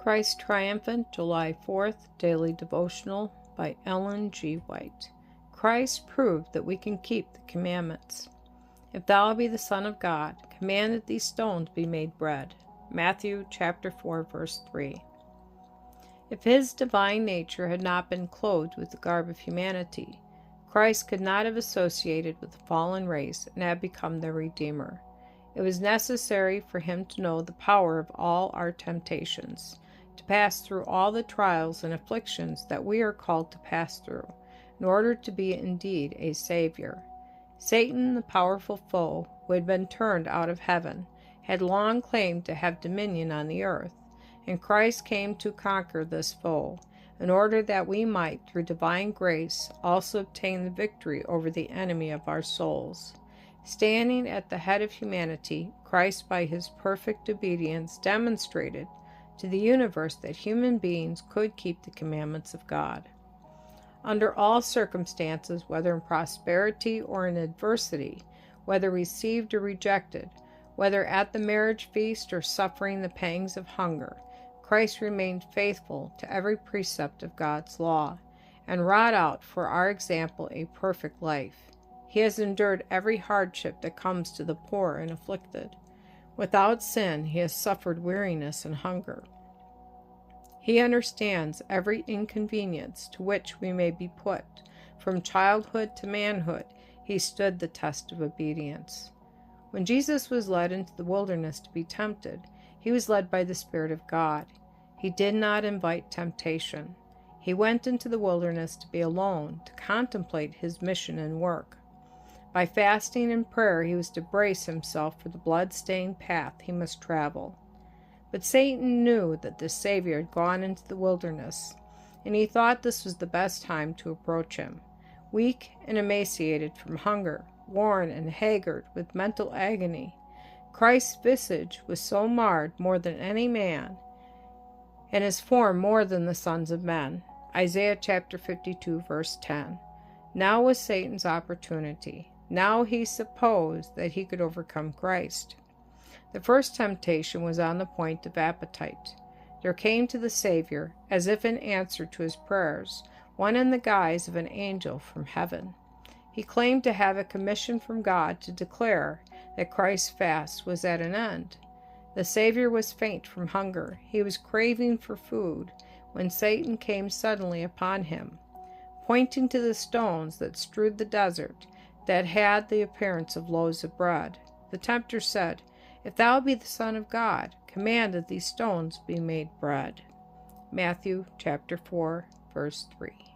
Christ Triumphant, July 4th, Daily Devotional by Ellen G. White. Christ proved that we can keep the commandments. If thou be the Son of God, command that these stones be made bread. Matthew chapter 4, verse 3. If his divine nature had not been clothed with the garb of humanity, Christ could not have associated with the fallen race and have become their Redeemer. It was necessary for him to know the power of all our temptations, to pass through all the trials and afflictions that we are called to pass through, in order to be indeed a Savior. Satan, the powerful foe, who had been turned out of heaven, had long claimed to have dominion on the earth, and Christ came to conquer this foe, in order that we might, through divine grace, also obtain the victory over the enemy of our souls. Standing at the head of humanity, Christ, by his perfect obedience, demonstrated to the universe that human beings could keep the commandments of God. Under all circumstances, whether in prosperity or in adversity, whether received or rejected, whether at the marriage feast or suffering the pangs of hunger, Christ remained faithful to every precept of God's law, and wrought out for our example a perfect life. He has endured every hardship that comes to the poor and afflicted. Without sin, he has suffered weariness and hunger. He understands every inconvenience to which we may be put. From childhood to manhood, he stood the test of obedience. When Jesus was led into the wilderness to be tempted, he was led by the Spirit of God. He did not invite temptation. He went into the wilderness to be alone, to contemplate his mission and work. By fasting and prayer, he was to brace himself for the blood-stained path he must travel. But Satan knew that the Savior had gone into the wilderness, and he thought this was the best time to approach him. Weak and emaciated from hunger, worn and haggard with mental agony, Christ's visage was so marred more than any man, and his form more than the sons of men. Isaiah chapter 52, verse 10. Now was Satan's opportunity. Now he supposed that he could overcome Christ. The first temptation was on the point of appetite. There came to the Savior, as if in answer to his prayers, one in the guise of an angel from heaven. He claimed to have a commission from God to declare that Christ's fast was at an end. The Savior was faint from hunger. He was craving for food, when Satan came suddenly upon him, pointing to the stones that strewed the desert, that had the appearance of loaves of bread. The tempter said, "If thou be the Son of God, command that these stones be made bread." Matthew chapter 4, verse 3.